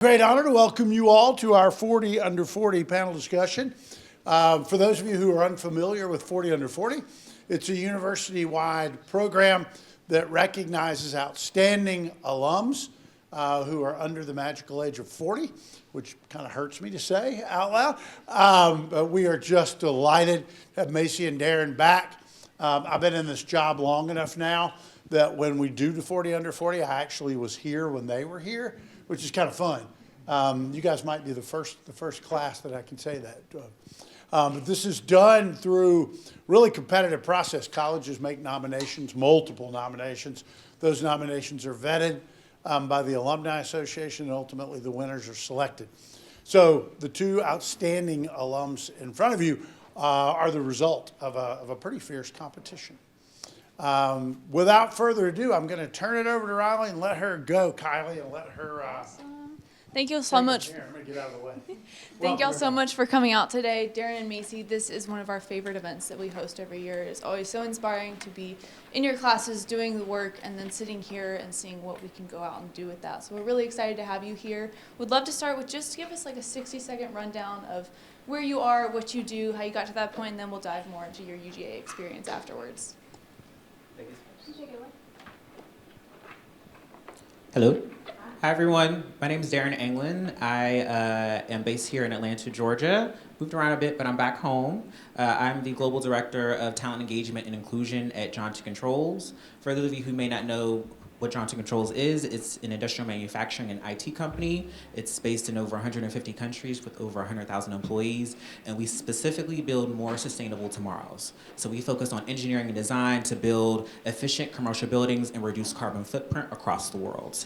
Great honor to welcome you all to our 40 Under 40 panel discussion. For those of you who are unfamiliar with 40 Under 40, it's a university-wide program that recognizes outstanding alums who are under the magical age of 40, which kind of hurts me to say out loud. But we are just delighted to have Macy and Darren back. I've been in this job long enough now that when we do the 40 Under 40, I actually was here when they were here, which is kind of fun. You guys might be the first class that I can say that. But this is done through really competitive process. Colleges make nominations, multiple nominations. Those nominations are vetted by the Alumni Association, and ultimately the winners are selected. So the two outstanding alums in front of you are the result of a pretty fierce competition. Without further ado, I'm going to turn it over to Riley and let her go, Kylie, and let her. Thank you so much. Here, I'm going to get out of the way. Thank y'all so much for coming out today. Darren and Macy, this is one of our favorite events that we host every year. It's always so inspiring to be in your classes doing the work and then sitting here and seeing what we can go out and do with that. So we're really excited to have you here. Would love to start with just give us like a 60-second rundown of where you are, what you do, how you got to that point, and then we'll dive more into your UGA experience afterwards. Hello. Hi, everyone. My name is Darren Anglin. I am based here in Atlanta, Georgia. Moved around a bit, but I'm back home. I'm the Global Director of Talent Engagement and Inclusion at Johnson Controls. For those of you who may not know what Johnson Controls is, it's an industrial manufacturing and IT company. It's based in over 150 countries with over 100,000 employees, and we specifically build more sustainable tomorrows. So we focus on engineering and design to build efficient commercial buildings and reduce carbon footprint across the world.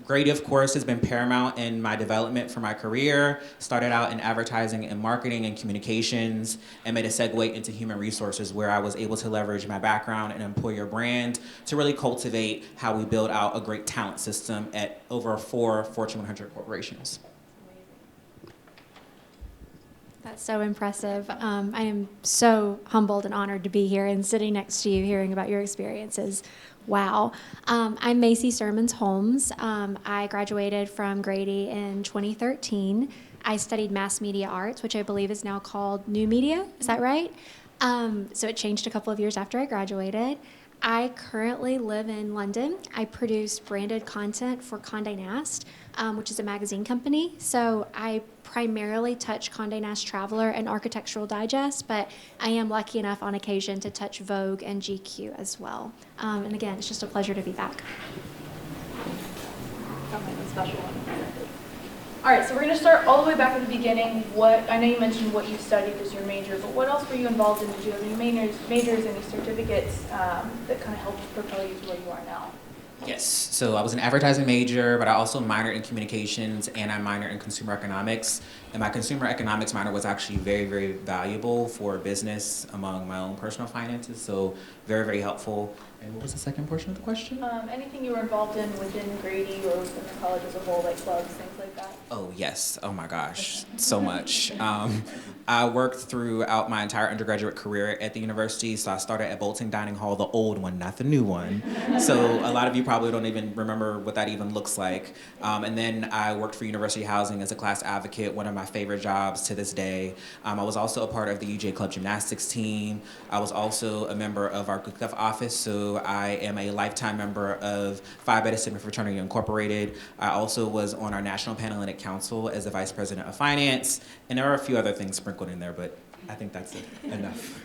Grady, of course, has been paramount in my development for my career. Started out in advertising and marketing and communications and made a segue into human resources where I was able to leverage my background and employer brand to really cultivate how we build out a great talent system at over 4 Fortune 100 corporations. That's so impressive. I am so humbled and honored to be here and sitting next to you hearing about your experiences. Wow. I'm Macy Sirmans Holmes. I graduated from Grady in 2013. I studied mass media arts, which I believe is now called new media. Is that right? So it changed a couple of years after I graduated. I currently live in London. I produce branded content for Condé Nast, which is a magazine company. So I primarily touch Condé Nast Traveler and Architectural Digest, but I am lucky enough on occasion to touch Vogue and GQ as well. And again, it's just a pleasure to be back. All right, so we're going to start all the way back at the beginning. I know you mentioned what you studied as your major, but what else were you involved in? Did you have any majors, any certificates that kind of helped propel you to where you are now? Yes, so I was an advertising major, but I also minored in communications and I minored in consumer economics. And my consumer economics minor was actually very, very valuable for business among my own personal finances, so very, very helpful. And what was the second portion of the question? Anything you were involved in within Grady or within the college as a whole, like clubs, things like that? Oh, yes. Oh, my gosh. So much. I worked throughout my entire undergraduate career at the university. So I started at Bolton Dining Hall, the old one, not the new one. So a lot of you probably don't even remember what that even looks like. And then I worked for University Housing as a class advocate, one of my favorite jobs to this day. I was also a part of the UJ Club Gymnastics team. I was also a member of our Good Stuff office. So I am a lifetime member of Phi Beta Sigma Fraternity Incorporated. I also was on our National Panhellenic Council as the Vice President of Finance. And there are a few other things sprinkled in there, but I think that's enough.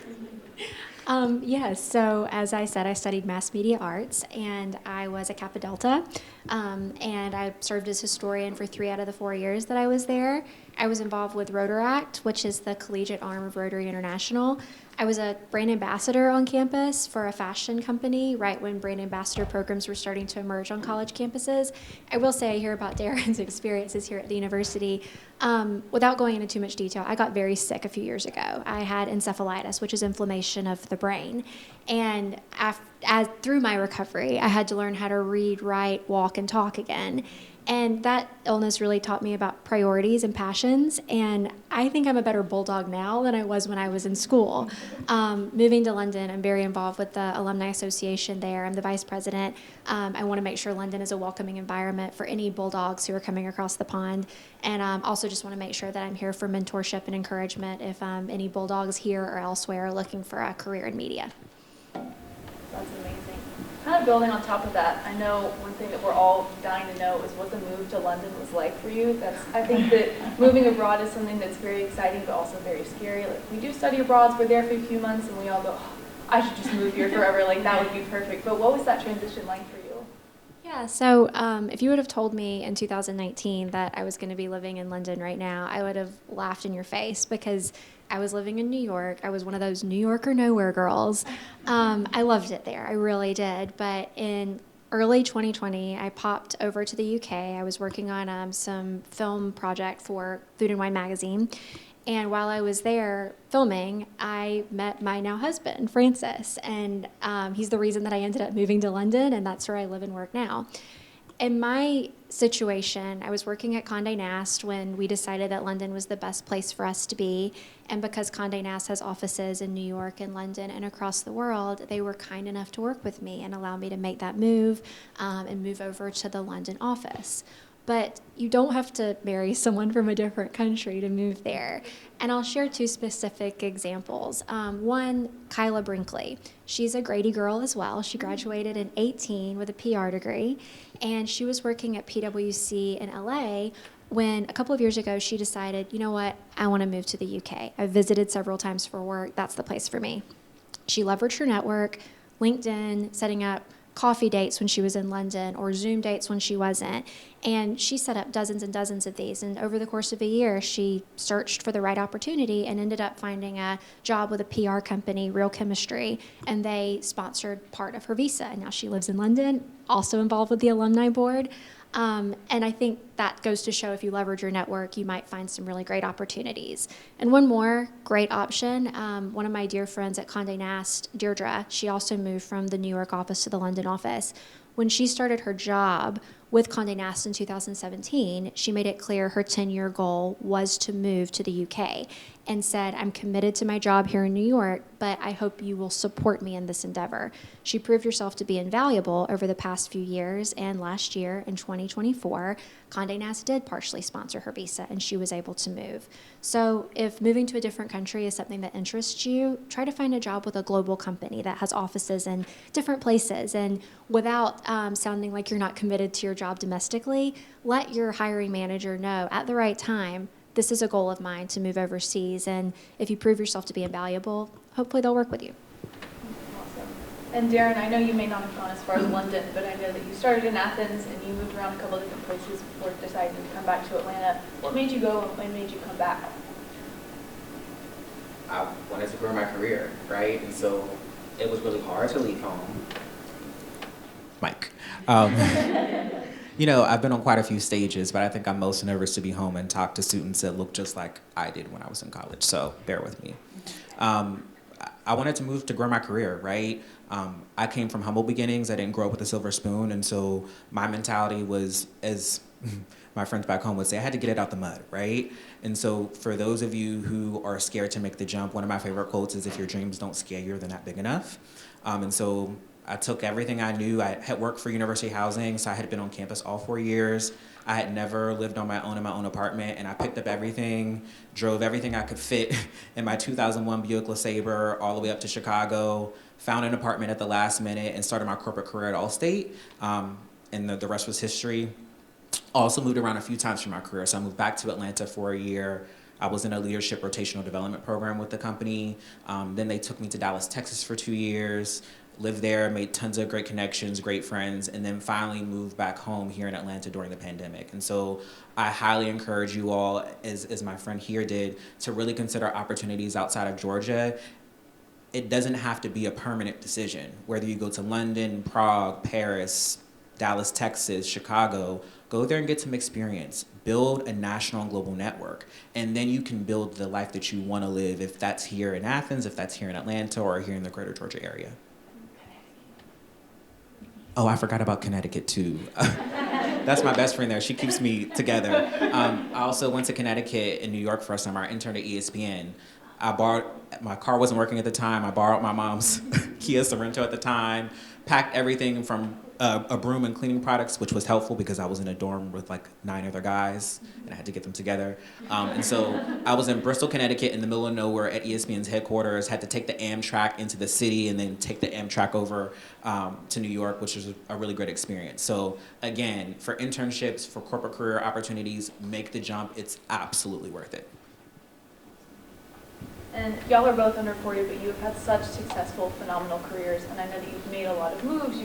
Yes, so as I said, I studied mass media arts, and I was a Kappa Delta, and I served as historian for 3 out of the 4 years that I was there. I was involved with Rotaract, which is the collegiate arm of Rotary International. I was a brand ambassador on campus for a fashion company right when brand ambassador programs were starting to emerge on college campuses. I will say I hear about Darren's experiences here at the university. Without going into too much detail, I got very sick a few years ago. I had encephalitis, which is inflammation of the brain. And through my recovery, I had to learn how to read, write, walk, and talk again. And that illness really taught me about priorities and passions. And I think I'm a better bulldog now than I was when I was in school. Moving to London, I'm very involved with the Alumni Association there. I'm the vice president. I want to make sure London is a welcoming environment for any bulldogs who are coming across the pond. And also just want to make sure that I'm here for mentorship and encouragement if any bulldogs here or elsewhere are looking for a career in media. That's amazing. Kind of building on top of that, I know one thing that we're all dying to know is what the move to London was like for you. I think that moving abroad is something that's very exciting, but also very scary. Like, we do study abroad, we're there for a few months, and we all go, oh, I should just move here forever. Like, that would be perfect. But what was that transition like for you? Yeah, so if you would have told me in 2019 that I was going to be living in London right now, I would have laughed in your face because I was living in New York. I was one of those New York or nowhere girls. I loved it there. I really did. But in early 2020, I popped over to the UK. I was working on some film project for Food and Wine magazine. And while I was there filming, I met my now husband, Francis. And he's the reason that I ended up moving to London, and that's where I live and work now. In my situation, I was working at Condé Nast when we decided that London was the best place for us to be. And because Condé Nast has offices in New York and London and across the world, they were kind enough to work with me and allow me to make that move and move over to the London office. But you don't have to marry someone from a different country to move there. And I'll share two specific examples. One, Kyla Brinkley. She's a Grady girl as well. She graduated in 2018 with a PR degree, and she was working at PwC in LA when a couple of years ago she decided, you know what, I want to move to the UK. I've visited several times for work. That's the place for me. She leveraged her network, LinkedIn, setting up coffee dates when she was in London or Zoom dates when she wasn't. And she set up dozens and dozens of these. And over the course of a year, she searched for the right opportunity and ended up finding a job with a PR company, Real Chemistry, and they sponsored part of her visa. And now she lives in London, also involved with the alumni board. And I think that goes to show if you leverage your network, you might find some really great opportunities. And one more great option, one of my dear friends at Condé Nast, Deirdre, she also moved from the New York office to the London office. When she started her job with Condé Nast in 2017, she made it clear her 10-year goal was to move to the UK and said, I'm committed to my job here in New York, but I hope you will support me in this endeavor. She proved herself to be invaluable over the past few years, and last year in 2024, Condé Nast did partially sponsor her visa, and she was able to move. So if moving to a different country is something that interests you, try to find a job with a global company that has offices in different places, and without sounding like you're not committed to your job domestically, let your hiring manager know at the right time, this is a goal of mine to move overseas, and if you prove yourself to be invaluable, hopefully they'll work with you. Awesome. And Darren, I know you may not have gone as far as London, but I know that you started in Athens and you moved around a couple of different places before deciding to come back to Atlanta. What made you go and when made you come back? I wanted to grow my career, right? And so it was really hard to leave home. Mike. You know, I've been on quite a few stages, but I think I'm most nervous to be home and talk to students that look just like I did when I was in college, so bear with me. I wanted to move to grow my career, right? I came from humble beginnings. I didn't grow up with a silver spoon, and so my mentality was, as my friends back home would say, I had to get it out the mud, right? And so for those of you who are scared to make the jump, one of my favorite quotes is, if your dreams don't scare you, they're not big enough. And so I took everything I knew. I had worked for University Housing, so I had been on campus all 4 years. I had never lived on my own in my own apartment, and I picked up everything, drove everything I could fit in my 2001 Buick LeSabre all the way up to Chicago, found an apartment at the last minute, and started my corporate career at Allstate, and the rest was history. Also moved around a few times for my career, so I moved back to Atlanta for a year. I was in a leadership rotational development program with the company. Then they took me to Dallas, Texas for 2 years. Lived there, made tons of great connections, great friends, and then finally moved back home here in Atlanta during the pandemic. And so I highly encourage you all, as my friend here did, to really consider opportunities outside of Georgia. It doesn't have to be a permanent decision. Whether you go to London, Prague, Paris, Dallas, Texas, Chicago, go there and get some experience. Build a national and global network. And then you can build the life that you want to live, if that's here in Athens, if that's here in Atlanta, or here in the greater Georgia area. Oh, I forgot about Connecticut too. That's my best friend there. She keeps me together. I also went to Connecticut and New York for a summer. I interned at ESPN. My car wasn't working at the time. I borrowed my mom's Kia Sorento at the time, packed everything from a broom and cleaning products, which was helpful because I was in a dorm with like 9 other guys and I had to get them together. And so I was in Bristol, Connecticut in the middle of nowhere at ESPN's headquarters, had to take the Amtrak into the city and then take the Amtrak over to New York, which was a really great experience. So again, for internships, for corporate career opportunities, make the jump. It's absolutely worth it. And y'all are both under 40, but you have had such successful, phenomenal careers. And I know that you've made a lot of moves,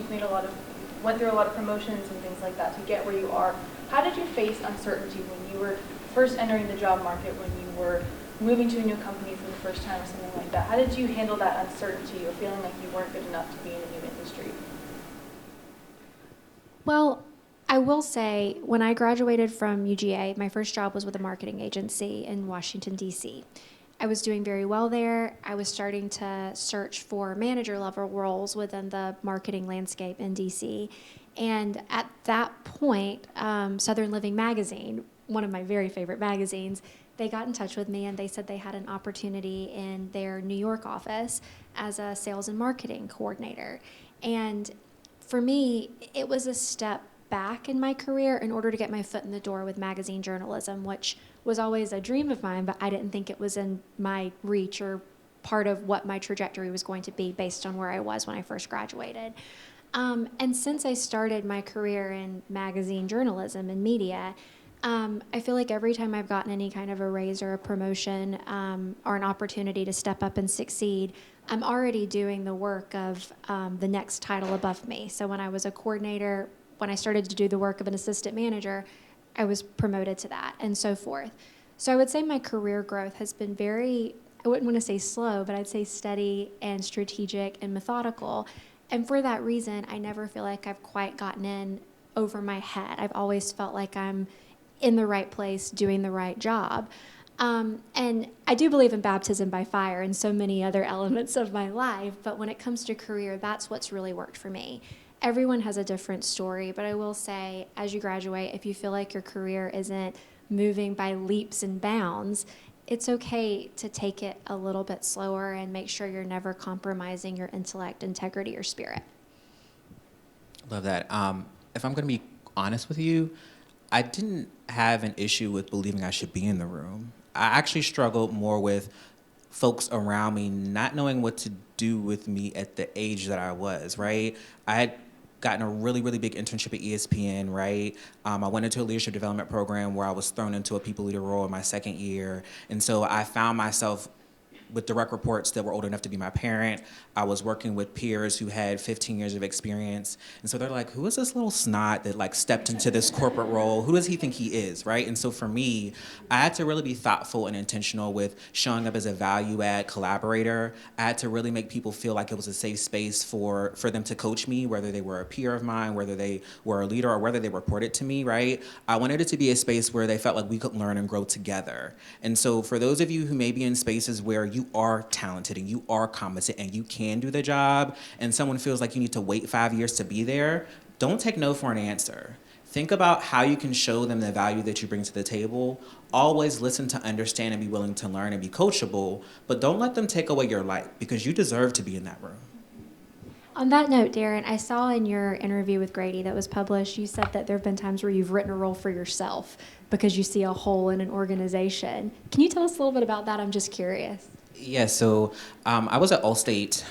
went through a lot of promotions and things like that to get where you are. How did you face uncertainty when you were first entering the job market, when you were moving to a new company for the first time or something like that? How did you handle that uncertainty or feeling like you weren't good enough to be in a new industry? Well, I will say, when I graduated from UGA, my first job was with a marketing agency in Washington, D.C. I was doing very well there. I was starting to search for manager level roles within the marketing landscape in DC. And at that point, Southern Living magazine, one of my very favorite magazines, they got in touch with me and they said they had an opportunity in their New York office as a sales and marketing coordinator. And for me, it was a step back in my career in order to get my foot in the door with magazine journalism, which was always a dream of mine, but I didn't think it was in my reach or part of what my trajectory was going to be based on where I was when I first graduated. And since I started my career in magazine journalism and media, I feel like every time I've gotten any kind of a raise or a promotion or an opportunity to step up and succeed, I'm already doing the work of the next title above me. So when I was a coordinator, when I started to do the work of an assistant manager, I was promoted to that and so forth. So I would say my career growth has been very, I wouldn't want to say slow, but I'd say steady and strategic and methodical. And for that reason, I never feel like I've quite gotten in over my head. I've always felt like I'm in the right place, doing the right job. And I do believe in baptism by fire and so many other elements of my life, but when it comes to career, that's what's really worked for me. Everyone has a different story, but I will say, as you graduate, if you feel like your career isn't moving by leaps and bounds, it's okay to take it a little bit slower and make sure you're never compromising your intellect, integrity, or spirit. Love that. If I'm going to be honest with you, I didn't have an issue with believing I should be in the room. I actually struggled more with folks around me not knowing what to do with me at the age that I was, right? I had gotten a really, really big internship at ESPN, right? I went into a leadership development program where I was thrown into a people leader role in my second year. And so I found myself with direct reports that were old enough to be my parent. I was working with peers who had 15 years of experience. And so they're like, who is this little snot that like stepped into this corporate role? Who does he think he is, right? And so for me, I had to really be thoughtful and intentional with showing up as a value add collaborator. I had to really make people feel like it was a safe space for them to coach me, whether they were a peer of mine, whether they were a leader, or whether they reported to me, right? I wanted it to be a space where they felt like we could learn and grow together. And so for those of you who may be in spaces where you are talented and you are competent and you can do the job, and someone feels like you need to wait 5 years to be there, don't take no for an answer. Think about how you can show them the value that you bring to the table. Always listen to understand and be willing to learn and be coachable, but don't let them take away your light because you deserve to be in that room. On that note, Darren, I saw in your interview with Grady that was published, you said that there have been times where you've written a role for yourself because you see a hole in an organization. Can you tell us a little bit about that? I'm just curious. Yeah, so I was at Allstate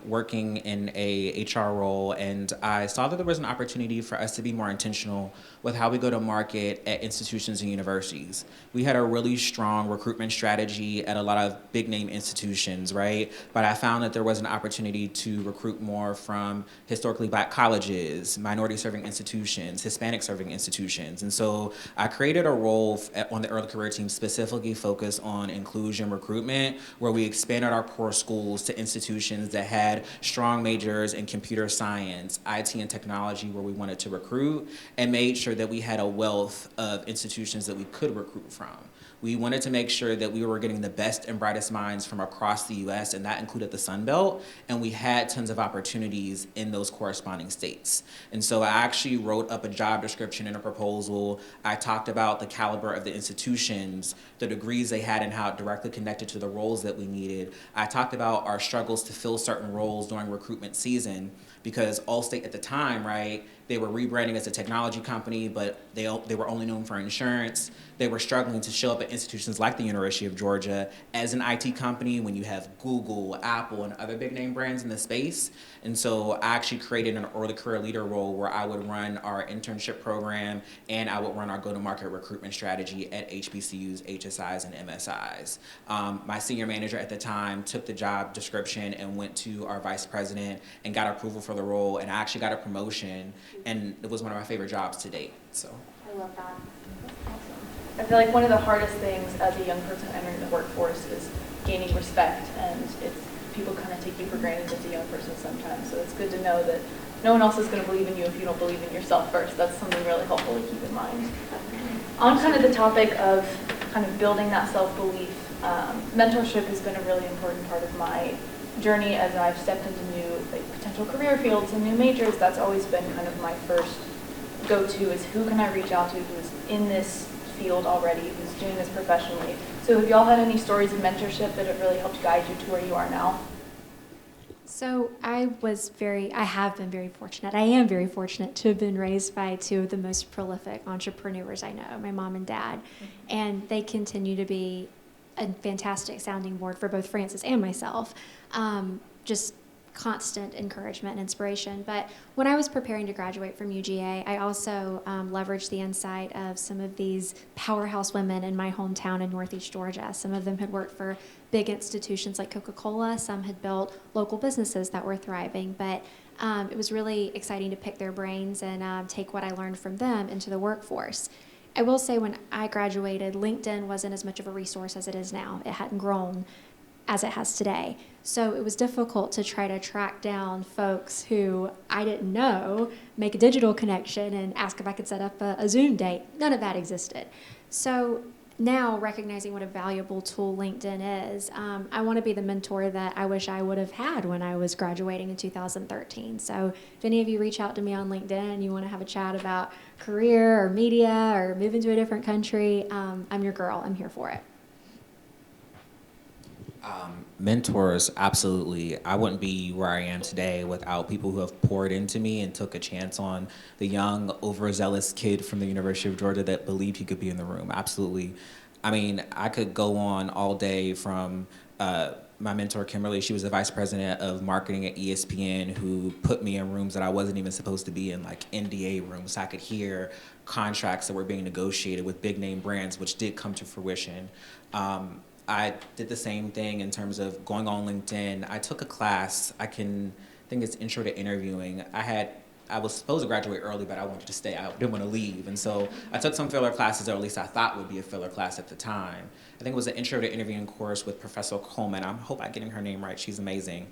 working in a HR role, and I saw that there was an opportunity for us to be more intentional with how we go to market at institutions and universities. We had a really strong recruitment strategy at a lot of big name institutions, right? But I found that there was an opportunity to recruit more from historically Black colleges, minority serving institutions, Hispanic serving institutions. And so I created a role on the early career team specifically focused on inclusion recruitment, where we expanded our core schools to institutions that had strong majors in computer science, IT and technology, where we wanted to recruit, and made sure that we had a wealth of institutions that we could recruit from. We wanted to make sure that we were getting the best and brightest minds from across the U.S., and that included the Sun Belt, and we had tons of opportunities in those corresponding states. And so I actually wrote up a job description and a proposal. I talked about the caliber of the institutions, the degrees they had, and how it directly connected to the roles that we needed. I talked about our struggles to fill certain roles during recruitment season, because Allstate at the time, right, they were rebranding as a technology company, but they were only known for insurance. They were struggling to show up at institutions like the University of Georgia as an IT company when you have Google, Apple, and other big name brands in the space. And so I actually created an early career leader role where I would run our internship program and I would run our go-to-market recruitment strategy at HBCUs, HSIs, and MSIs. My senior manager at the time took the job description and went to our vice president and got approval for the role, and I actually got a promotion, and it was one of my favorite jobs to date. So I love that. I feel like one of the hardest things as a young person entering the workforce is gaining respect, and it's people kind of take you for granted as a young person sometimes. So it's good to know that no one else is going to believe in you if you don't believe in yourself first. That's something really helpful to keep in mind. On kind of the topic of kind of building that self-belief, mentorship has been a really important part of my journey as I've stepped into new potential career fields and new majors. That's always been kind of my first go-to, is who can I reach out to who's in this field already, who's doing this professionally. So have y'all had any stories of mentorship that have really helped guide you to where you are now? So I have been very fortunate. I am very fortunate to have been raised by two of the most prolific entrepreneurs I know, my mom and dad. And they continue to be a fantastic sounding board for both Francis and myself. Just constant encouragement and inspiration. But when I was preparing to graduate from UGA, I also leveraged the insight of some of these powerhouse women in my hometown in Northeast Georgia. Some of them had worked for big institutions like Coca-Cola. Some had built local businesses that were thriving. But it was really exciting to pick their brains and take what I learned from them into the workforce. I will say when I graduated, LinkedIn wasn't as much of a resource as it is now. It hadn't grown as it has today. So it was difficult to try to track down folks who I didn't know, make a digital connection, and ask if I could set up a Zoom date. None of that existed. So now, recognizing what a valuable tool LinkedIn is, I want to be the mentor that I wish I would have had when I was graduating in 2013. So if any of you reach out to me on LinkedIn and you want to have a chat about career or media or moving to a different country, I'm your girl. I'm here for it. Mentors, absolutely. I wouldn't be where I am today without people who have poured into me and took a chance on the young, overzealous kid from the University of Georgia that believed he could be in the room. Absolutely. I mean, I could go on all day from my mentor, Kimberly. She was the vice president of marketing at ESPN, who put me in rooms that I wasn't even supposed to be in, like NDA rooms, so I could hear contracts that were being negotiated with big name brands, which did come to fruition. I did the same thing in terms of going on LinkedIn. I took a class, I think it's Intro to Interviewing. I was supposed to graduate early, but I wanted to stay. I didn't want to leave. And so I took some filler classes, or at least I thought would be a filler class at the time. I think it was an Intro to Interviewing course with Professor Coleman. I hope I'm getting her name right. She's amazing.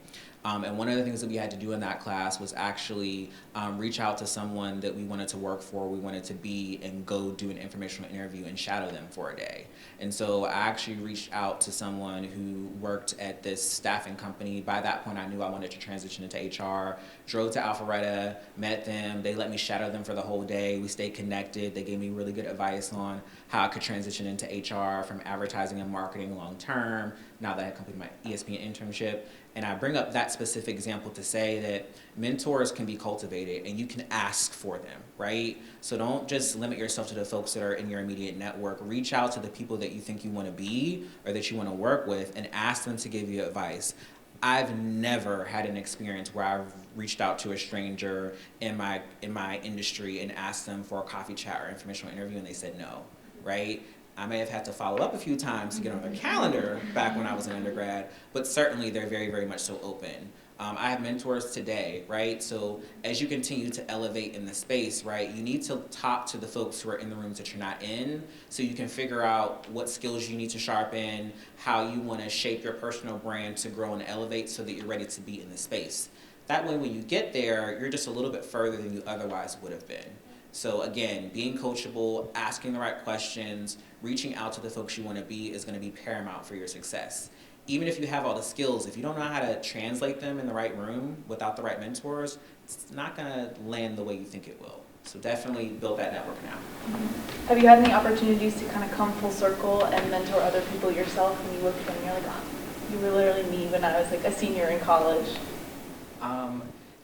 And one of the things that we had to do in that class was actually reach out to someone that we wanted to work for, we wanted to be, and go do an informational interview and shadow them for a day. And so I actually reached out to someone who worked at this staffing company. By that point, I knew I wanted to transition into HR. Drove to Alpharetta, met them. They let me shadow them for the whole day. We stayed connected. They gave me really good advice on how I could transition into HR from advertising and marketing long term, now that I had completed my ESPN internship. And I bring up that specific example to say that mentors can be cultivated and you can ask for them, right? So don't just limit yourself to the folks that are in your immediate network. Reach out to the people that you think you want to be or that you want to work with and ask them to give you advice. I've never had an experience where I've reached out to a stranger in my industry and asked them for a coffee chat or informational interview and they said no, right? I may have had to follow up a few times to get on their calendar back when I was an undergrad, but certainly they're very, very much so open. I have mentors today, right? So as you continue to elevate in the space, right, you need to talk to the folks who are in the rooms that you're not in, so you can figure out what skills you need to sharpen, how you want to shape your personal brand to grow and elevate so that you're ready to be in the space. That way, when you get there, you're just a little bit further than you otherwise would have been. So again, being coachable, asking the right questions, reaching out to the folks you want to be is going to be paramount for your success. Even if you have all the skills, if you don't know how to translate them in the right room without the right mentors, it's not going to land the way you think it will. So definitely build that network now. Mm-hmm. Have you had any opportunities to kind of come full circle and mentor other people yourself, and you look at them and you're like, oh, you were literally me when I was like a senior in college?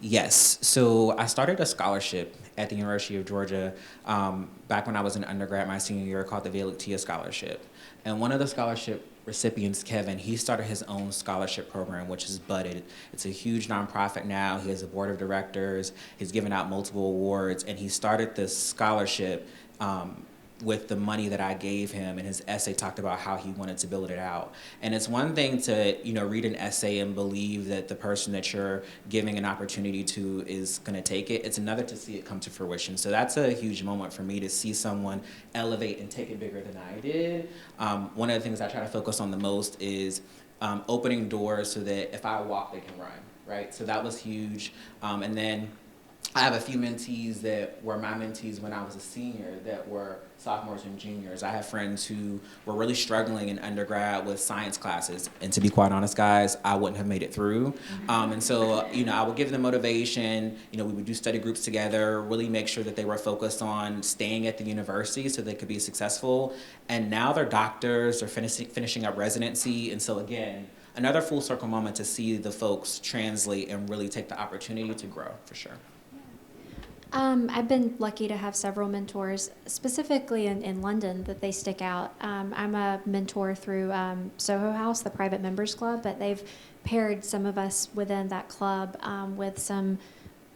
Yes. So I started a scholarship at the University of Georgia back when I was an undergrad my senior year, called the Valictia Scholarship. And one of the scholarship recipients, Kevin, he started his own scholarship program, which is budded. It's a huge nonprofit now. He has a board of directors. He's given out multiple awards, and he started this scholarship with the money that I gave him, and his essay talked about how he wanted to build it out. And it's one thing to, read an essay and believe that the person that you're giving an opportunity to is gonna take it. It's another to see it come to fruition. So that's a huge moment for me, to see someone elevate and take it bigger than I did. One of the things I try to focus on the most is opening doors so that if I walk, they can run, right? So that was huge. And then I have a few mentees that were my mentees when I was a senior that were sophomores and juniors. I have friends who were really struggling in undergrad with science classes. And to be quite honest, guys, I wouldn't have made it through. And so, I would give them motivation. We would do study groups together, really make sure that they were focused on staying at the university so they could be successful. And now they're doctors, they're finishing up residency. And so again, another full circle moment to see the folks translate and really take the opportunity to grow, for sure. I've been lucky to have several mentors, specifically in London, that they stick out. I'm a mentor through Soho House, the private members club, but they've paired some of us within that club with some,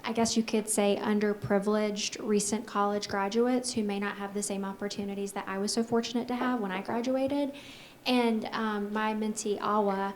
I guess you could say, underprivileged recent college graduates who may not have the same opportunities that I was so fortunate to have when I graduated. And my mentee, Awa,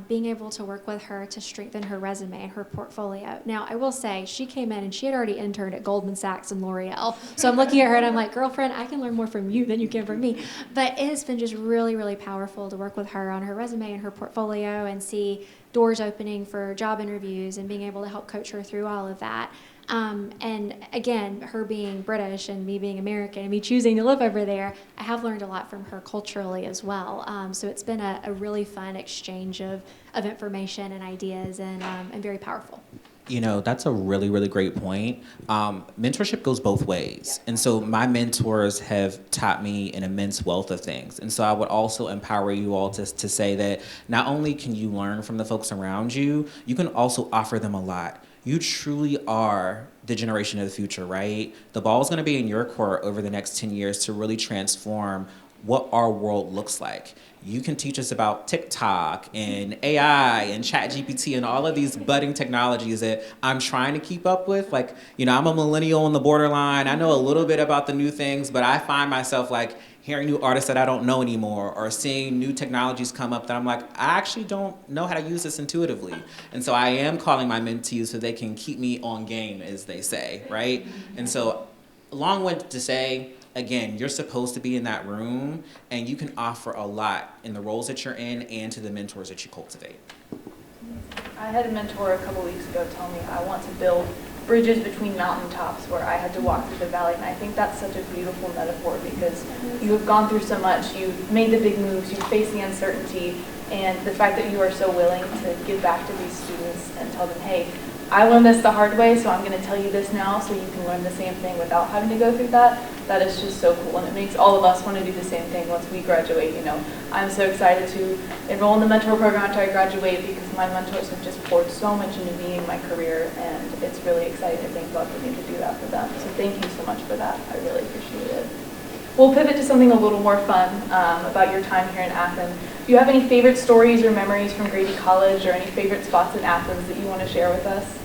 being able to work with her to strengthen her resume and her portfolio. Now, I will say, she came in and she had already interned at Goldman Sachs and L'Oreal. So I'm looking at her and I'm like, girlfriend, I can learn more from you than you can from me. But it has been just really, really powerful to work with her on her resume and her portfolio and see doors opening for job interviews and being able to help coach her through all of that. And again, her being British and me being American and me choosing to live over there, I have learned a lot from her culturally as well. So it's been a really fun exchange of information and ideas and very powerful. That's a really, really great point. Mentorship goes both ways. And so my mentors have taught me an immense wealth of things. And so I would also empower you all to say that not only can you learn from the folks around you, you can also offer them a lot. You truly are the generation of the future, right? The ball is going to be in your court over the next 10 years to really transform what our world looks like. You can teach us about TikTok and AI and ChatGPT and all of these budding technologies that I'm trying to keep up with. Like, I'm a millennial on the borderline. I know a little bit about the new things, but I find myself like hearing new artists that I don't know anymore, or seeing new technologies come up that I'm like, I actually don't know how to use this intuitively. And so I am calling my mentees so they can keep me on game, as they say, right? And so long-winded to say, again, you're supposed to be in that room, and you can offer a lot in the roles that you're in and to the mentors that you cultivate. I had a mentor a couple weeks ago tell me I want to build bridges between mountaintops where I had to walk through the valley, and I think that's such a beautiful metaphor because you have gone through so much, you've made the big moves, you've faced the uncertainty, and the fact that you are so willing to give back to these students and tell them, hey, I learned this the hard way, so I'm going to tell you this now so you can learn the same thing without having to go through that. That is just so cool, and it makes all of us want to do the same thing once we graduate. I'm so excited to enroll in the mentor program after I graduate because my mentors have just poured so much into me in my career, and it's really exciting to think about getting to do that for them. So thank you so much for that. I really appreciate it. We'll pivot to something a little more fun about your time here in Athens. Do you have any favorite stories or memories from Grady College, or any favorite spots in Athens that you want to share with us?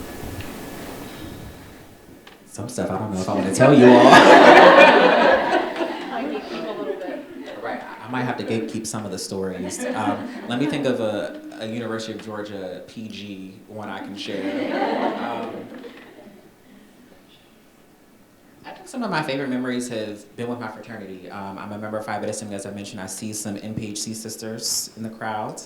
Some stuff I don't know if I want to tell you all. I gatekeep a little bit. Right, I might have to gatekeep some of the stories. Let me think of a University of Georgia PG one I can share. I think some of my favorite memories have been with my fraternity. I'm a member of Phi Beta Sigma, as I mentioned. I see some NPHC sisters in the crowd.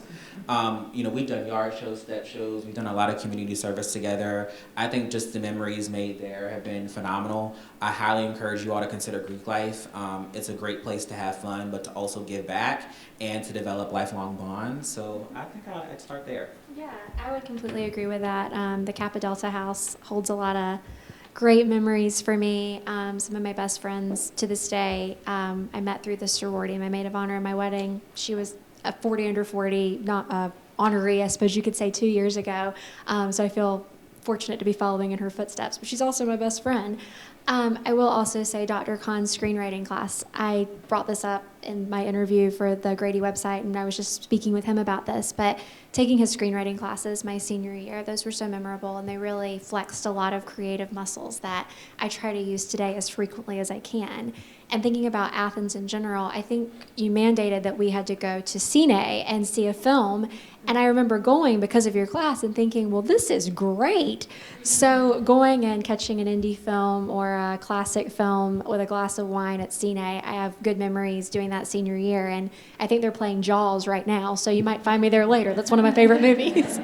We've done yard shows, step shows. We've done a lot of community service together. I think just the memories made there have been phenomenal. I highly encourage you all to consider Greek life. It's a great place to have fun, but to also give back and to develop lifelong bonds. So I think I'd start there. Yeah, I would completely agree with that. The Kappa Delta House holds a lot of great memories for me. Some of my best friends to this day, I met through the sorority. My maid of honor in my wedding, she was a 40 under 40, not a honoree, I suppose you could say, 2 years ago. So I feel fortunate to be following in her footsteps, but she's also my best friend. I will also say Dr. Khan's screenwriting class. I brought this up in my interview for the Grady website, and I was just speaking with him about this, but taking his screenwriting classes my senior year, those were so memorable, and they really flexed a lot of creative muscles that I try to use today as frequently as I can. And thinking about Athens in general, I think you mandated that we had to go to Cine and see a film, and I remember going because of your class and thinking, well, this is great. So going and catching an indie film or a classic film with a glass of wine at Cine, I have good memories doing that senior year, and I think they're playing Jaws right now, so you might find me there later. That's one of my favorite movies.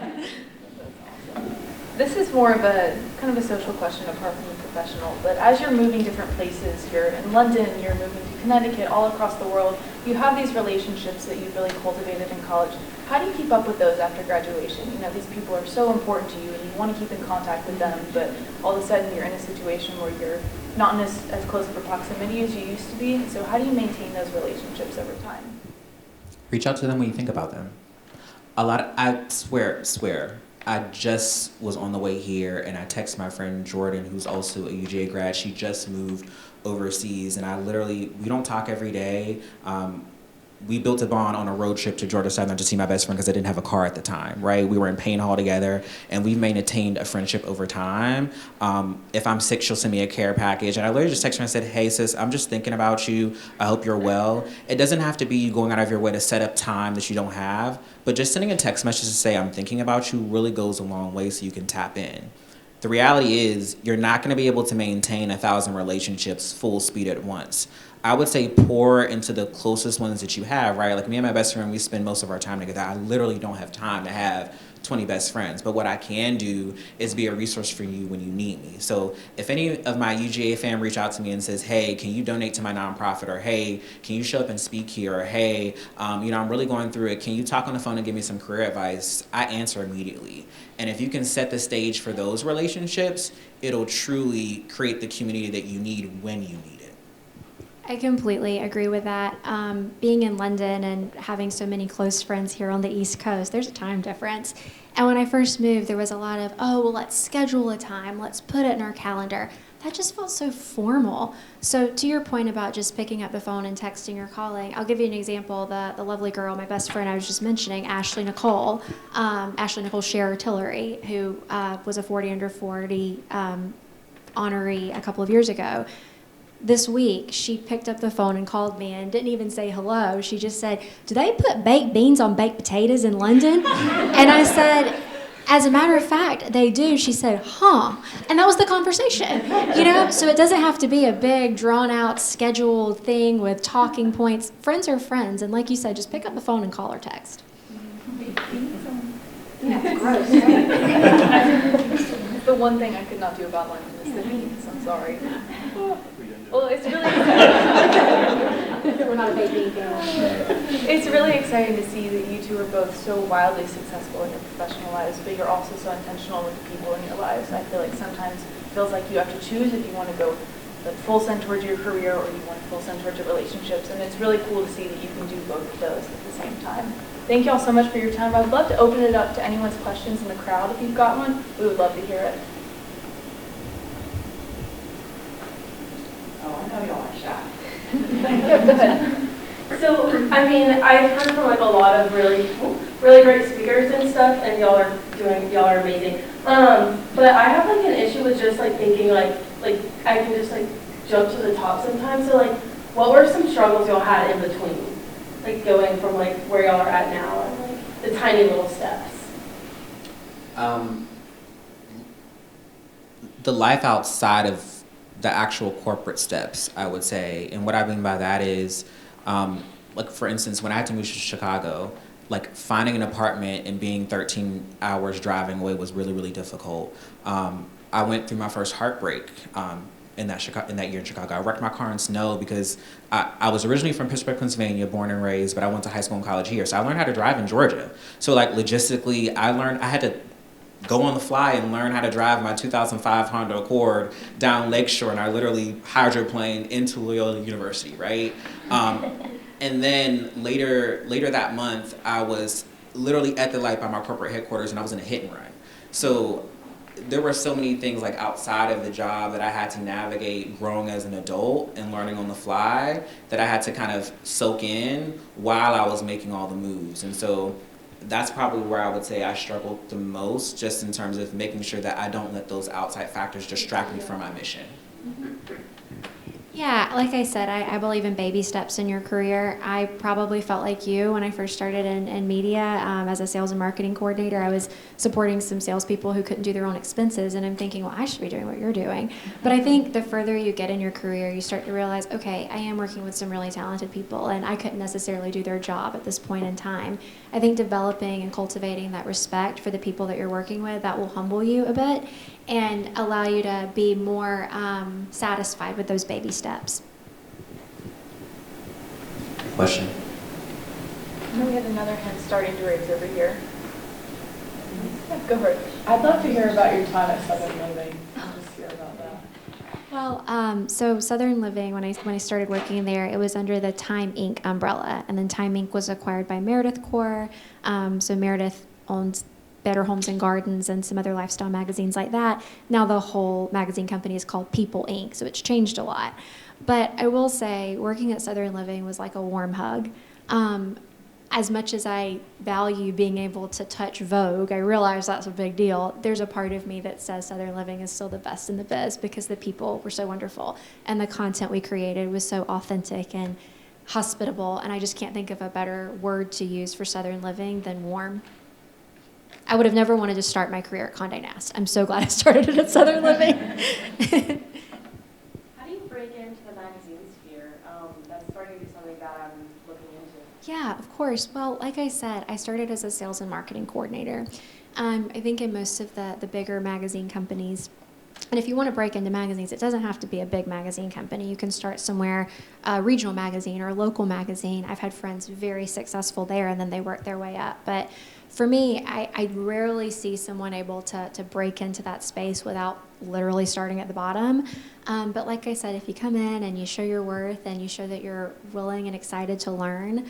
This is more of a kind of a social question apart from the professional, but as you're moving different places, you're in London, you're moving to Connecticut, all across the world, you have these relationships that you've really cultivated in college. How do you keep up with those after graduation? You know, these people are so important to you and you want to keep in contact with them, but all of a sudden you're in a situation where you're not in as close of a proximity as you used to be. So how do you maintain those relationships over time? Reach out to them when you think about them. I swear, I just was on the way here and I text my friend Jordan, who's also a UGA grad. She just moved overseas, and we don't talk every day. We built a bond on a road trip to Georgia Southern to see my best friend because I didn't have a car at the time, right? We were in Payne Hall together, and we've maintained a friendship over time. If I'm sick, she'll send me a care package. And I literally just texted her and said, hey, sis, I'm just thinking about you. I hope you're well. It doesn't have to be you going out of your way to set up time that you don't have, but just sending a text message to say, I'm thinking about you really goes a long way so you can tap in. The reality is you're not going to be able to maintain 1,000 relationships full speed at once. I would say pour into the closest ones that you have, right? Like me and my best friend, we spend most of our time together. I literally don't have time to have 20 best friends, but what I can do is be a resource for you when you need me. So if any of my UGA fam reach out to me and says, hey, can you donate to my nonprofit? Or hey, can you show up and speak here? Or hey, I'm really going through it. Can you talk on the phone and give me some career advice? I answer immediately. And if you can set the stage for those relationships, it'll truly create the community that you need when you need it. I completely agree with that. Being in London and having so many close friends here on the East Coast, there's a time difference. And when I first moved, there was a lot of, let's schedule a time, let's put it in our calendar. That just felt so formal. So to your point about just picking up the phone and texting or calling, I'll give you an example. The lovely girl, my best friend I was just mentioning, Ashley Nicole Scherer Tillery, who was a 40 under 40 honoree a couple of years ago. This week, she picked up the phone and called me and didn't even say hello. She just said, do they put baked beans on baked potatoes in London? And I said, as a matter of fact, they do. She said, huh. And that was the conversation, So it doesn't have to be a big, drawn-out, scheduled thing with talking points. Friends are friends. And like you said, just pick up the phone and call or text. Yeah, gross. The one thing I could not do about London is the beans. I'm sorry. Well, it's really exciting. We're not a baked bean family. It's really exciting to see that you two are both so wildly successful in your professional lives, but you're also so intentional with the people in your lives. I feel like sometimes it feels like you have to choose if you want to go like full send towards your career or you want to full send towards your relationships, and it's really cool to see that you can do both of those at the same time. Thank you all so much for your time. I'd love to open it up to anyone's questions in the crowd. If you've got one, we would love to hear it. Oh, I know y'all are shy. Go ahead. So, I've heard from a lot of really great speakers and stuff, and y'all are amazing. But I have an issue with just thinking I can just jump to the top sometimes. So what were some struggles y'all had in between, going from where y'all are at now and the tiny little steps? The life outside of the actual corporate steps, I would say. And what I mean by that is, like for instance, when I had to move to Chicago, like finding an apartment and being 13 hours driving away was really, really difficult. I went through my first heartbreak in that year in Chicago. I wrecked my car in snow because I was originally from Pittsburgh, Pennsylvania, born and raised, but I went to high school and college here. So I learned how to drive in Georgia. So like logistically, I had to go on the fly and learn how to drive my 2005 Honda Accord down Lakeshore, and I literally hydroplaned into Loyola University, right? And then later that month, I was literally at the light by my corporate headquarters, and I was in a hit and run. So there were so many things like outside of the job that I had to navigate growing as an adult and learning on the fly that I had to kind of soak in while I was making all the moves. And so that's probably where I would say I struggled the most, just in terms of making sure that I don't let those outside factors distract me from my mission. Yeah, like I said, I believe in baby steps in your career. I probably felt like you when I first started in media as a sales and marketing coordinator. I was supporting some salespeople who couldn't do their own expenses, and I'm thinking, well, I should be doing what you're doing. But I think the further you get in your career, you start to realize, okay, I am working with some really talented people, and I couldn't necessarily do their job at this point in time. I think developing and cultivating that respect for the people that you're working with, that will humble you a bit and allow you to be more satisfied with those baby steps. Question? I know we had another hand starting to raise over here. Yeah, go for it. I'd love to hear about your time at Southern Living. Just hear about that. Well, so Southern Living, when I started working there, it was under the Time Inc. umbrella, and then Time Inc. was acquired by Meredith Corps. So Meredith owns Better Homes and Gardens and some other lifestyle magazines like that. Now the whole magazine company is called People Inc., so it's changed a lot. But I will say, working at Southern Living was like a warm hug. As much as I value being able to touch Vogue, I realize that's a big deal. There's a part of me that says Southern Living is still the best in the biz because the people were so wonderful and the content we created was so authentic and hospitable, and I just can't think of a better word to use for Southern Living than warm. I would have never wanted to start my career at Condé Nast. I'm so glad I started it at Southern Living. How do you break into the magazine sphere? That's starting to be something that I'm looking into. Yeah, of course. Well, like I said, I started as a sales and marketing coordinator. I think in most of the bigger magazine companies, and if you want to break into magazines, it doesn't have to be a big magazine company. You can start somewhere, a regional magazine or a local magazine. I've had friends very successful there, and then they work their way up. But for me, I rarely see someone able to break into that space without literally starting at the bottom. But like I said, if you come in and you show your worth and you show that you're willing and excited to learn,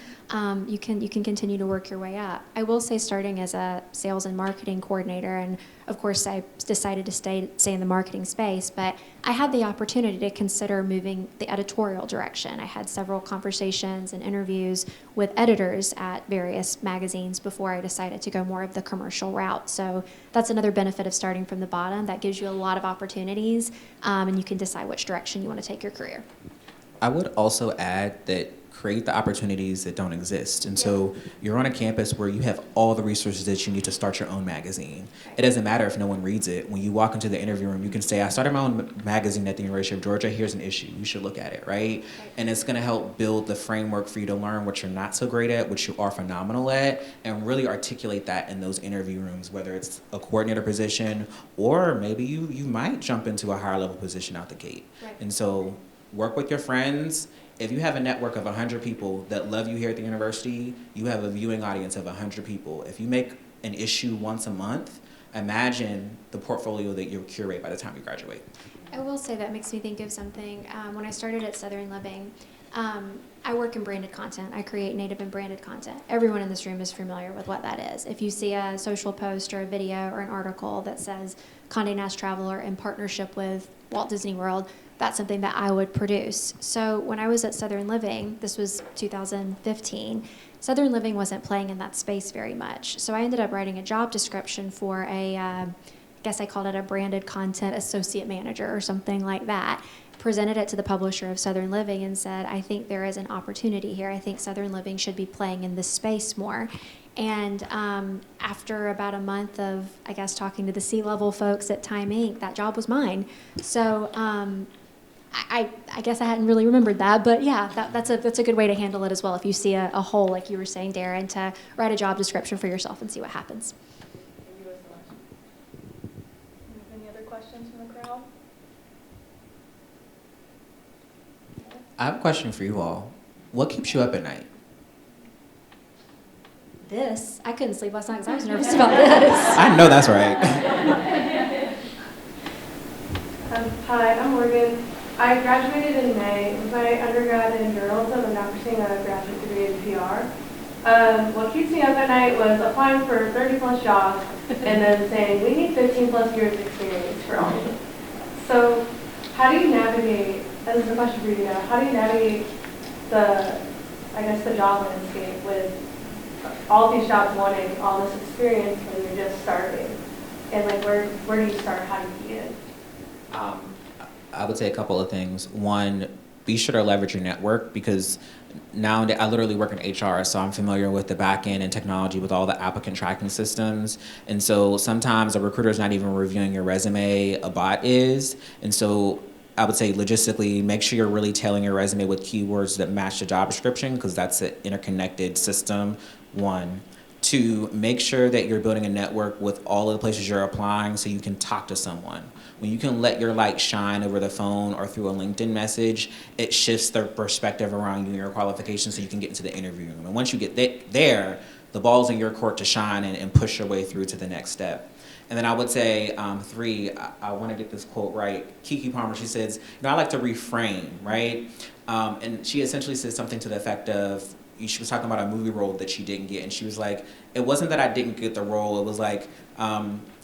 you can continue to work your way up. I will say, starting as a sales and marketing coordinator, and of course I decided to stay in the marketing space, but I had the opportunity to consider moving the editorial direction. I had several conversations and interviews with editors at various magazines before I decided to go more of the commercial route. So that's another benefit of starting from the bottom. That gives you a lot of opportunities, and you can decide which direction you want to take your career. I would also add that create the opportunities that don't exist. And so you're on a campus where you have all the resources that you need to start your own magazine. It doesn't matter if no one reads it. When you walk into the interview room, you can say, I started my own magazine at the University of Georgia. Here's an issue. You should look at it, right? And it's going to help build the framework for you to learn what you're not so great at, what you are phenomenal at, and really articulate that in those interview rooms, whether it's a coordinator position or maybe you might jump into a higher level position out the gate. Right. And so work with your friends. If you have a network of 100 people that love you here at the university, you have a viewing audience of 100 people. If you make an issue once a month, imagine the portfolio that you'll curate by the time you graduate. I will say that makes me think of something. When I started at Southern Living, I work in branded content. I create native and branded content. Everyone in this room is familiar with what that is. If you see a social post or a video or an article that says Condé Nast Traveler in partnership with Walt Disney World, that's something that I would produce. So when I was at Southern Living, this was 2015, Southern Living wasn't playing in that space very much. So I ended up writing a job description for I guess I called it a branded content associate manager or something like that. Presented it to the publisher of Southern Living and said, I think there is an opportunity here. I think Southern Living should be playing in this space more. And after about a month of, I guess, talking to the C-level folks at Time Inc., that job was mine. So I guess I hadn't really remembered that, but yeah, that's a good way to handle it as well. If you see a hole, like you were saying, Darren, to write a job description for yourself and see what happens. Thank you so much. Any other questions from the crowd? I have a question for you all. What keeps you up at night? This, I couldn't sleep last night because I was nervous about this. I know that's right. Hi, I'm Morgan. I graduated in May with my undergrad in journalism and now pursuing a graduate degree in PR. What keeps me up at night was applying for 30 plus jobs and then saying, we need 15 plus years experience for all of it. So how do you navigate, and this is a question for you now, how do you navigate the job landscape with all these jobs wanting all this experience when you're just starting? And like, where do you start? How do you begin? I would say a couple of things. One, be sure to leverage your network, because nowadays I literally work in HR, so I'm familiar with the back end and technology with all the applicant tracking systems. And so sometimes a recruiter is not even reviewing your resume, a bot is. And so I would say logistically, make sure you're really tailoring your resume with keywords that match the job description, because that's an interconnected system, one. Two, make sure that you're building a network with all of the places you're applying so you can talk to someone. When you can let your light shine over the phone or through a LinkedIn message, it shifts their perspective around you and your qualifications so you can get into the interview room. And once you get there, the ball's in your court to shine and push your way through to the next step. And then I would say, three, I want to get this quote right. Kiki Palmer, she says, I like to reframe, right? And she essentially said something to the effect of, she was talking about a movie role that she didn't get, and she was like, it wasn't that I didn't get the role, it was like,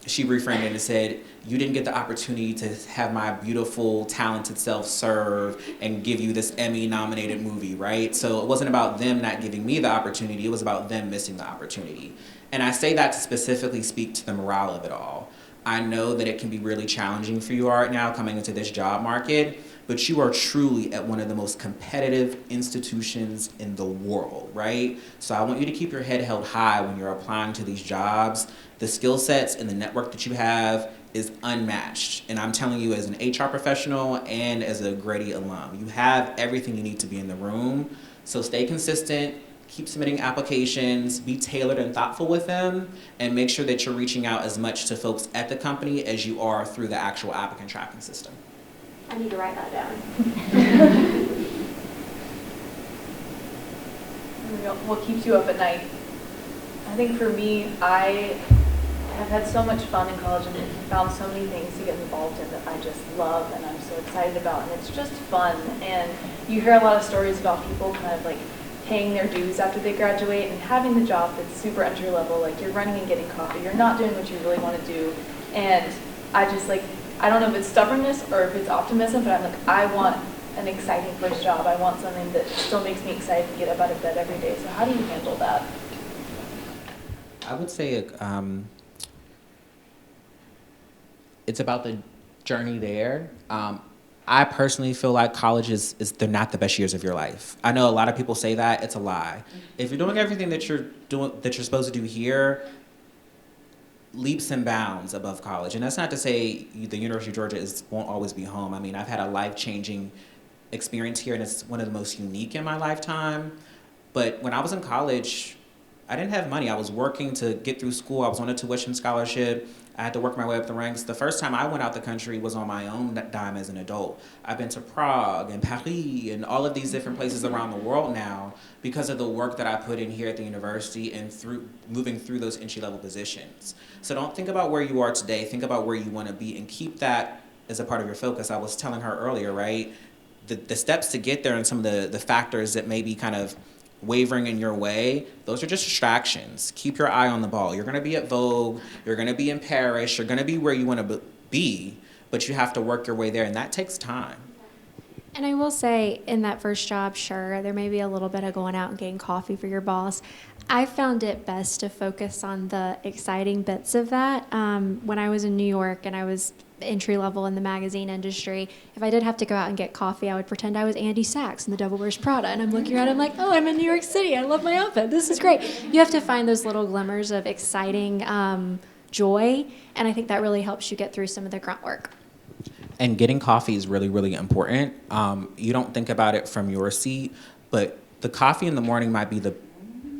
she reframed it and said, you didn't get the opportunity to have my beautiful, talented self serve and give you this Emmy-nominated movie, right? So it wasn't about them not giving me the opportunity, it was about them missing the opportunity. And I say that to specifically speak to the morale of it all. I know that it can be really challenging for you right now coming into this job market, but you are truly at one of the most competitive institutions in the world, right? So I want you to keep your head held high when you're applying to these jobs. The skill sets and the network that you have is unmatched. And I'm telling you, as an HR professional and as a Grady alum, you have everything you need to be in the room. So stay consistent, keep submitting applications, be tailored and thoughtful with them, and make sure that you're reaching out as much to folks at the company as you are through the actual applicant tracking system. I need to write that down. What keeps you up at night? I think for me, I have had so much fun in college and found so many things to get involved in that I just love and I'm so excited about, and it's just fun. And you hear a lot of stories about people kind of like paying their dues after they graduate and having the job that's super entry level, like you're running and getting coffee, you're not doing what you really want to do. And I just like, I don't know if it's stubbornness or if it's optimism, but I'm like, I want an exciting first job. I want something that still makes me excited to get up out of bed every day. So how do you handle that? I would say it's about the journey there. I personally feel like college they're not the best years of your life. I know a lot of people say that, it's a lie. If you're doing everything that you're supposed to do here, leaps and bounds above college. And that's not to say the University of Georgia won't always be home. I mean, I've had a life-changing experience here, and it's one of the most unique in my lifetime. But when I was in college, I didn't have money. I was working to get through school. I was on a tuition scholarship. I had to work my way up the ranks. The first time I went out the country was on my own dime as an adult. I've been to Prague and Paris and all of these different places around the world now because of the work that I put in here at the university and through moving through those entry-level positions. So don't think about where you are today. Think about where you want to be and keep that as a part of your focus. I was telling her earlier, right? The steps to get there and some of the factors that may be kind of wavering in your way, those are just distractions. Keep your eye on the ball. You're going to be at Vogue, you're going to be in Paris, you're going to be where you want to be, but you have to work your way there, and that takes time. And I will say, in that first job, sure, there may be a little bit of going out and getting coffee for your boss. I found it best to focus on the exciting bits of that. When I was in New York and I was entry level in the magazine industry, if I did have to go out and get coffee, I would pretend I was Andy Sachs in The Devil Wears Prada. And I'm looking around, I'm like, oh, I'm in New York City. I love my outfit. This is great. You have to find those little glimmers of exciting joy. And I think that really helps you get through some of the grunt work. And getting coffee is really, really important. You don't think about it from your seat, but the coffee in the morning might be the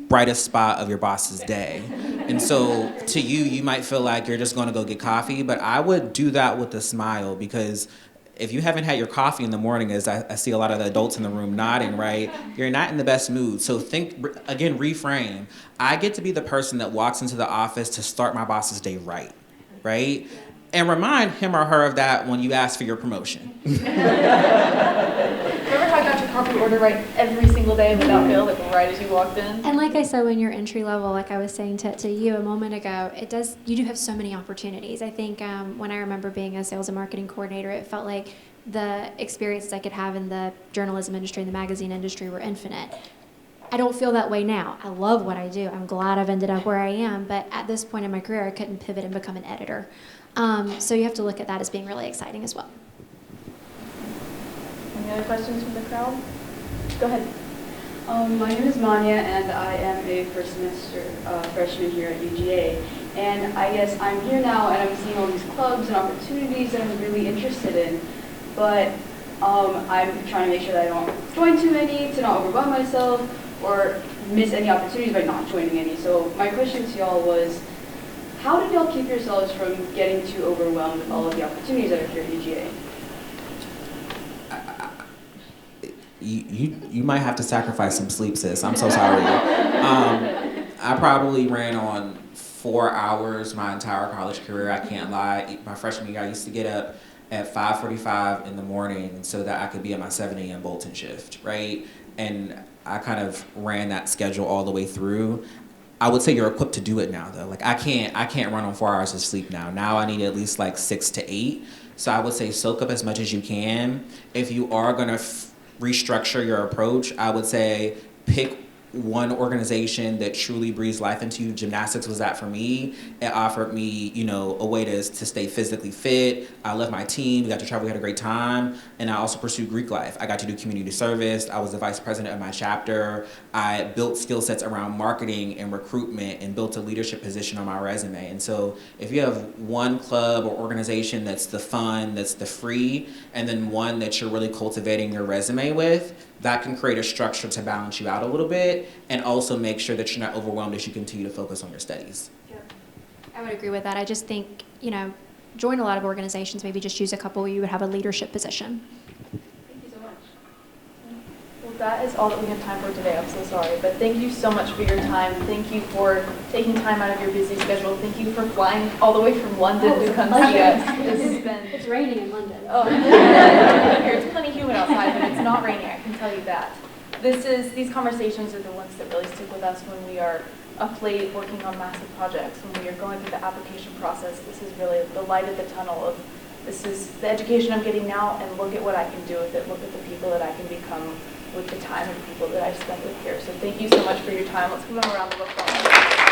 brightest spot of your boss's day. And so to you, you might feel like you're just gonna go get coffee, but I would do that with a smile, because if you haven't had your coffee in the morning, as I see a lot of the adults in the room nodding, right? You're not in the best mood. So think, again, reframe. I get to be the person that walks into the office to start my boss's day right? And remind him or her of that when you ask for your promotion. Remember how I got your coffee order right every single day without fail, like right as you walked in? And like I said, when you're entry level, like I was saying to you a moment ago, you do have so many opportunities. I think when I remember being a sales and marketing coordinator, it felt like the experiences I could have in the journalism industry and the magazine industry were infinite. I don't feel that way now. I love what I do. I'm glad I've ended up where I am, but at this point in my career, I couldn't pivot and become an editor. So you have to look at that as being really exciting as well. Any other questions from the crowd? Go ahead. My name is Manya, and I am a first semester freshman here at UGA. And I guess I'm here now, and I'm seeing all these clubs and opportunities that I'm really interested in. But I'm trying to make sure that I don't join too many, to not overwhelm myself, or miss any opportunities by not joining any. So my question to y'all was, how did y'all keep yourselves from getting too overwhelmed with all of the opportunities that are here at UGA? You might have to sacrifice some sleep, sis. I'm so sorry. I probably ran on 4 hours my entire college career. I can't lie. My freshman year, I used to get up at 5:45 in the morning so that I could be at my 7 a.m. Bolton shift, right? And I kind of ran that schedule all the way through. I would say you're equipped to do it now, though. Like I can't run on 4 hours of sleep now. Now I need at least like 6 to 8. So I would say soak up as much as you can. If you are gonna restructure your approach, I would say pick one organization that truly breathes life into you. Gymnastics was that for me. It offered me, a way to stay physically fit. I love my team. We got to travel. We had a great time. And I also pursued Greek life. I got to do community service. I was the vice president of my chapter. I built skill sets around marketing and recruitment and built a leadership position on my resume. And so if you have one club or organization that's the fun, that's the free, and then one that you're really cultivating your resume with, that can create a structure to balance you out a little bit and also make sure that you're not overwhelmed as you continue to focus on your studies. I would agree with that. I just think, join a lot of organizations, maybe just choose a couple where you would have a leadership position. Thank you so much. Well, that is all that we have time for today. I'm so sorry. But thank you so much for your time. Thank you for taking time out of your busy schedule. Thank you for flying all the way from London to come see us. It's raining in London. Oh, it's plenty humid outside, but it's not raining, I can tell you that. These conversations are the ones that really stick with us when we are up late working on massive projects, when we are going through the application process. This is really the light at the tunnel of, this is the education I'm getting now, and look at what I can do with it. Look at the people that I can become with the time and people that I've spent with here. So thank you so much for your time. Let's give them a round of applause.